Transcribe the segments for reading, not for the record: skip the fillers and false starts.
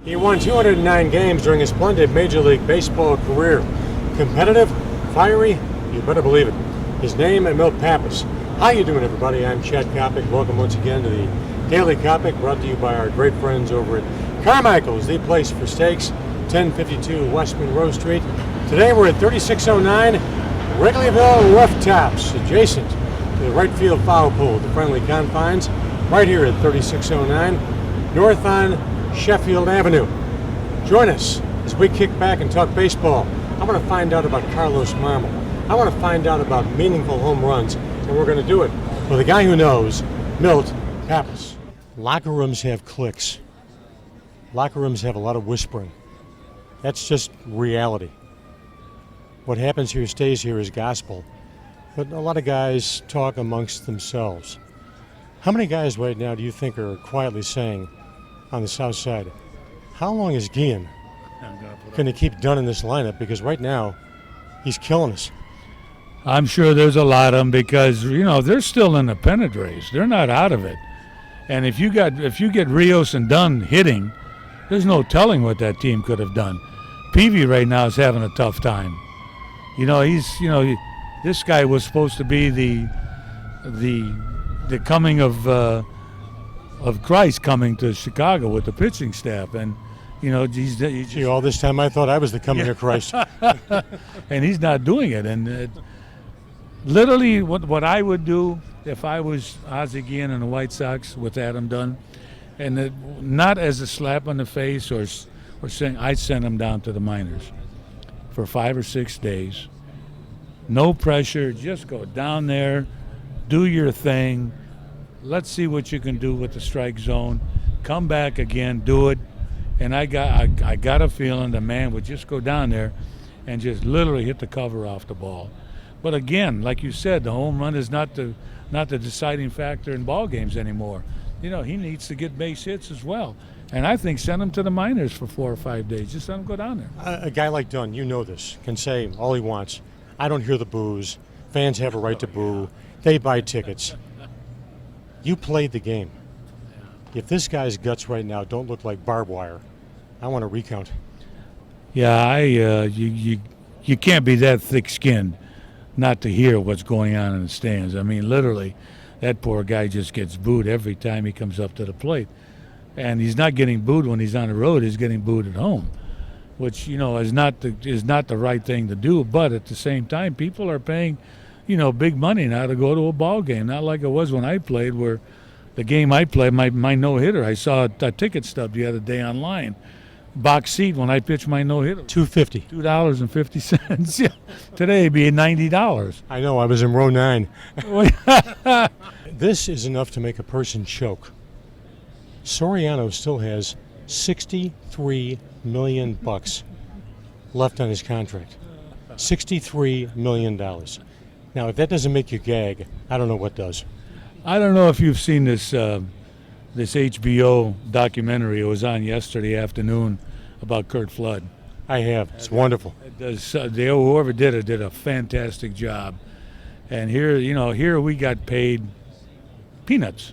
He won 209 games during his splendid Major League Baseball career. Competitive, fiery, you better believe it. His name is Milt Pappas. How you doing, everybody? I'm Chad Kopic. Welcome once again to the Daily Kopic, brought to you by our great friends over at Carmichael's, the place for steaks, 1052 West Monroe Street. Today we're at 3609 Wrigleyville Rooftops, adjacent to the right field foul pole at the friendly confines, right here at 3609 North on Sheffield Avenue. Join us as we kick back and talk baseball. I want to find out about Carlos Marmol. I want to find out about meaningful home runs, and we're going to do it with a guy who knows, Milt Pappas. Locker rooms have cliques. Locker rooms have a lot of whispering. That's just reality. What happens here stays here is gospel. But a lot of guys talk amongst themselves. How many guys right now do you think are quietly saying on the south side, how long is Guillen going to keep Dunn in this lineup? Because right now, he's killing us. I'm sure there's a lot of them because, they're still in the pennant race. They're not out of it. And if you get Rios and Dunn hitting, there's no telling what that team could have done. Peavy right now is having a tough time. This guy was supposed to be the coming of Christ coming to Chicago with the pitching staff, and he's Gee, all this time I thought I was the coming of Christ, and he's not doing it. And literally, what I would do if I was Ozzie Guillen and the White Sox with Adam Dunn, and not as a slap on the face or saying, I'd send him down to the minors for 5 or 6 days, no pressure, just go down there, do your thing. Let's see what you can do with the strike zone. Come back again, do it. And I got a feeling the man would just go down there and just literally hit the cover off the ball. But again, like you said, the home run is not the deciding factor in ball games anymore. He needs to get base hits as well. And I think send him to the minors for 4 or 5 days. Just let him go down there. A guy like Dunn, this, can say all he wants. I don't hear the boos. Fans have a right to boo. They buy tickets. You played the game. If this guy's guts right now don't look like barbed wire, I want to recount. Yeah, you can't be that thick-skinned not to hear what's going on in the stands. I mean, literally, that poor guy just gets booed every time he comes up to the plate. And he's not getting booed when he's on the road. He's getting booed at home, which, is not the right thing to do. But at the same time, people are paying big money now to go to a ball game. Not like it was when I played, where the game I played, my no-hitter, I saw a ticket stub the other day online. Box seat when I pitched my no-hitter. $2.50. $2.50. Yeah. Today it'd be $90. I know, I was in row 9. This is enough to make a person choke. Soriano still has $63 million left on his contract. $63 million. Now, if that doesn't make you gag, I don't know what does. I don't know if you've seen this this HBO documentary. It was on yesterday afternoon about Curt Flood. I have. It's wonderful. Whoever did it did a fantastic job. And here we got paid peanuts.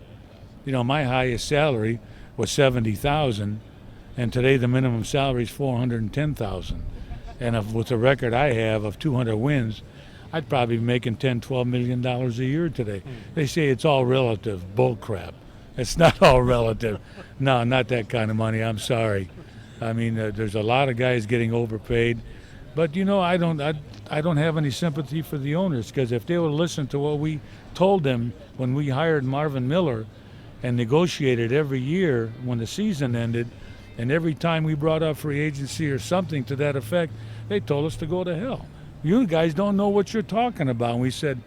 My highest salary was $70,000, and today the minimum salary is $410,000. And with the record I have of 200 wins, I'd probably be making $10-12 million a year today. They say it's all relative. Bull crap. It's not all relative. No, not that kind of money. I'm sorry. I mean, there's a lot of guys getting overpaid, but I don't have any sympathy for the owners, because if they would listen to what we told them when we hired Marvin Miller and negotiated every year when the season ended, and every time we brought up free agency or something to that effect, they told us to go to hell. You guys don't know what you're talking about. And we said,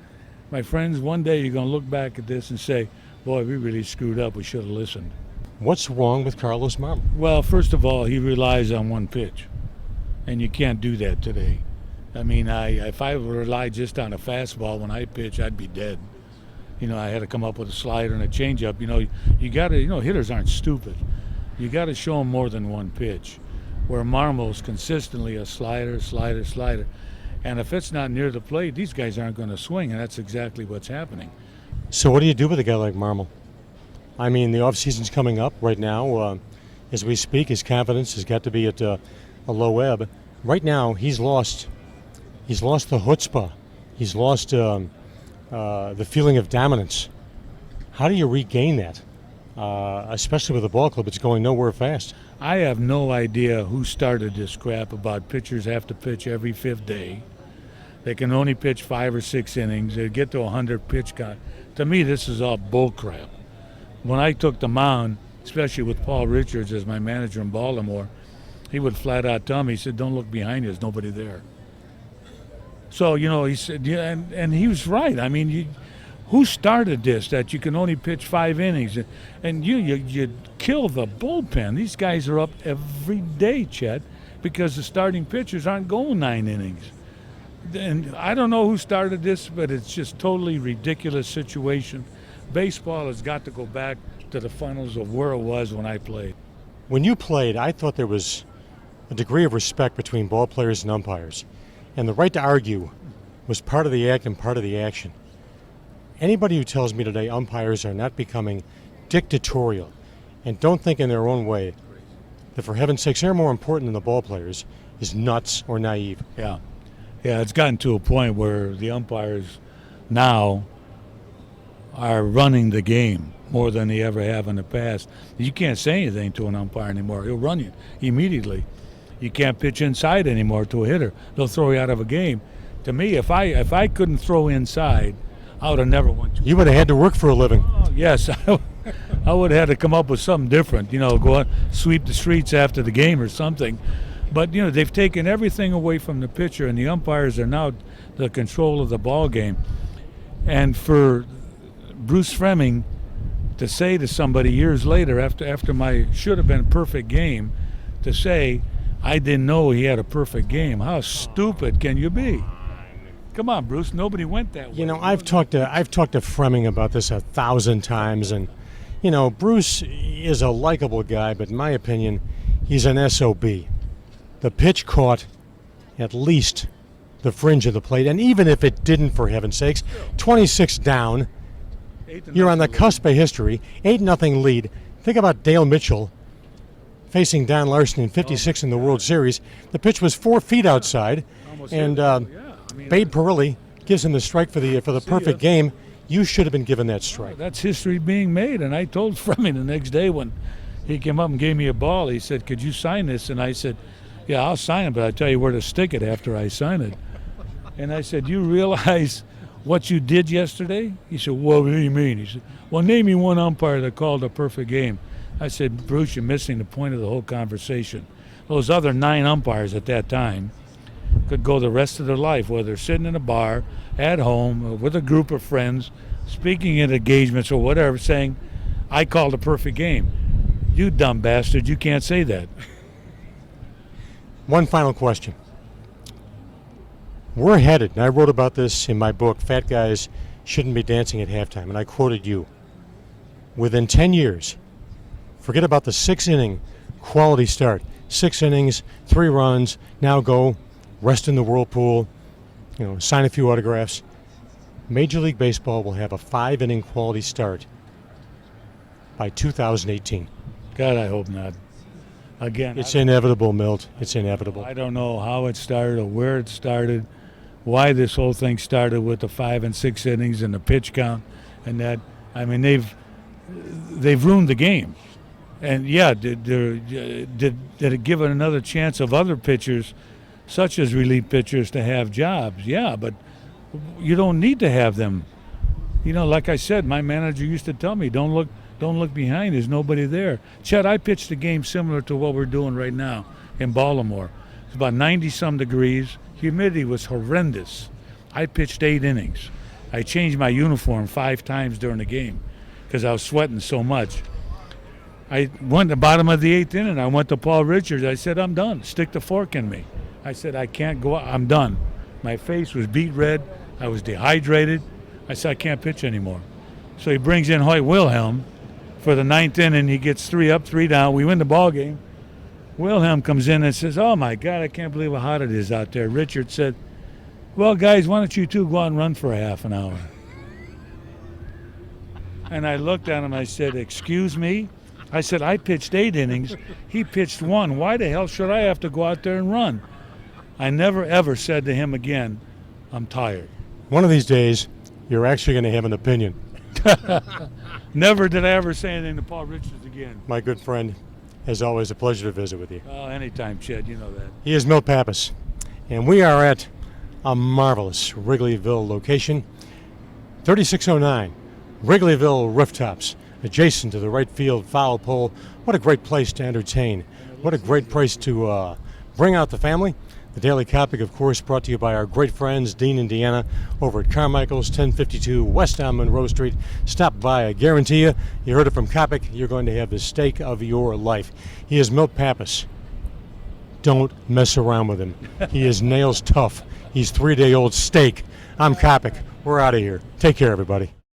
my friends, one day you're going to look back at this and say, boy, we really screwed up. We should have listened. What's wrong with Carlos Marmol? Well, first of all, he relies on one pitch, and you can't do that today. I mean, if I relied just on a fastball when I pitch, I'd be dead. I had to come up with a slider and a changeup. You got to, hitters aren't stupid. You got to show them more than one pitch, where Marmol's consistently a slider. And if it's not near the plate, these guys aren't going to swing, and that's exactly what's happening. So what do you do with a guy like Marmol? I mean, the offseason's coming up right now. as we speak. His confidence has got to be at a low ebb. Right now, he's lost the chutzpah. He's lost the feeling of dominance. How do you regain that, especially with a ball club that's going nowhere fast? I have no idea who started this crap about pitchers have to pitch every fifth day. They can only pitch 5 or 6 innings. They get to a 100 pitch count. To me, this is all bull crap. When I took the mound, especially with Paul Richards as my manager in Baltimore, he would flat out tell me, he said, don't look behind you, there's nobody there. So, he said, yeah, and he was right. I mean, who started this, that you can only pitch 5 innings? And you kill the bullpen. These guys are up every day, Chet, because the starting pitchers aren't going 9 innings. And I don't know who started this, but it's just totally ridiculous situation. Baseball has got to go back to the funnels of where it was when I played. When you played, I thought there was a degree of respect between ball players and umpires. And the right to argue was part of the act and part of the action. Anybody who tells me today umpires are not becoming dictatorial and don't think in their own way that, for heaven's sakes, they're more important than the ball players is nuts or naive. Yeah, it's gotten to a point where the umpires now are running the game more than they ever have in the past. You can't say anything to an umpire anymore. He'll run you immediately. You can't pitch inside anymore to a hitter. They'll throw you out of a game. To me, if I couldn't throw inside, I would have never won. You would have had to work for a living. Oh, yes, I would have had to come up with something different. Go out, sweep the streets after the game or something. But they've taken everything away from the pitcher, and the umpires are now the control of the ball game. And for Bruce Fleming to say to somebody years later, after my should have been perfect game, to say, I didn't know he had a perfect game. How stupid can you be? Come on, Bruce. Nobody went that way. I've talked to Fleming about this 1,000 times, and Bruce is a likable guy, but in my opinion, he's an SOB. The pitch caught at least the fringe of the plate, and even if it didn't, for heaven's sakes, 26 down, you're on the cusp of history. 8-0 lead. Think about Dale Mitchell facing Don Larson in '56 in the World Series. The pitch was 4 feet outside, and Babe Parilli gives him the strike for the perfect game. You should have been given that strike. That's history being made, and I told Fleming the next day when he came up and gave me a ball, he said, could you sign this? And I said, yeah, I'll sign it, but I'll tell you where to stick it after I sign it. And I said, you realize what you did yesterday? He said, well, what do you mean? He said, well, name me one umpire that called a perfect game. I said, Bruce, you're missing the point of the whole conversation. Those other 9 umpires at that time could go the rest of their life, whether they're sitting in a bar, at home, or with a group of friends, speaking at engagements or whatever, saying, I called a perfect game. You dumb bastard, you can't say that. One final question. We're headed, and I wrote about this in my book, Fat Guys Shouldn't Be Dancing at Halftime, and I quoted you. Within 10 years, forget about the 6-inning quality start. 6 innings, 3 runs, now go, rest in the whirlpool, sign a few autographs. Major League Baseball will have a 5-inning quality start by 2018. God, I hope not. Again, it's inevitable, Milt. It's inevitable. I don't know how it started or where it started, why this whole thing started with the 5 and 6 innings and the pitch count, and that. I mean, they've ruined the game. And yeah, did it give it another chance of other pitchers, such as relief pitchers, to have jobs? Yeah, but you don't need to have them. Like I said, my manager used to tell me, don't look behind. There's nobody there. Chet, I pitched a game similar to what we're doing right now in Baltimore. It's about 90-some degrees. Humidity was horrendous. I pitched 8 innings. I changed my uniform 5 times during the game because I was sweating so much. I went to the bottom of the 8th inning. I went to Paul Richards. I said, I'm done. Stick the fork in me. I said, I can't go out. I'm done. My face was beet red. I was dehydrated. I said, I can't pitch anymore. So he brings in Hoyt Wilhelm for the 9th inning. He gets 3 up, 3 down. We win the ball game. Wilhelm comes in and says, oh, my God, I can't believe how hot it is out there. Richard said, well, guys, why don't you two go out and run for a half an hour? And I looked at him. I said, excuse me? I said, I pitched 8 innings. He pitched 1. Why the hell should I have to go out there and run? I never, ever said to him again, I'm tired. One of these days, you're actually going to have an opinion. Never did I ever say anything to Paul Richards again. My good friend, as always, a pleasure to visit with you. Oh, anytime, Chet, you know that. He is Milt Pappas, and we are at a marvelous Wrigleyville location, 3609 Wrigleyville Rooftops, adjacent to the right field foul pole. What a great place to entertain. What a great place to bring out the family. The Daily Copy, of course, brought to you by our great friends, Dean and Deanna, over at Carmichael's, 1052 West on Monroe Street. Stop by. I guarantee you heard it from Kopic, you're going to have the steak of your life. He is Milt Pappas. Don't mess around with him. He is nails tough. He's 3-day-old steak. I'm Kopic. We're out of here. Take care, everybody.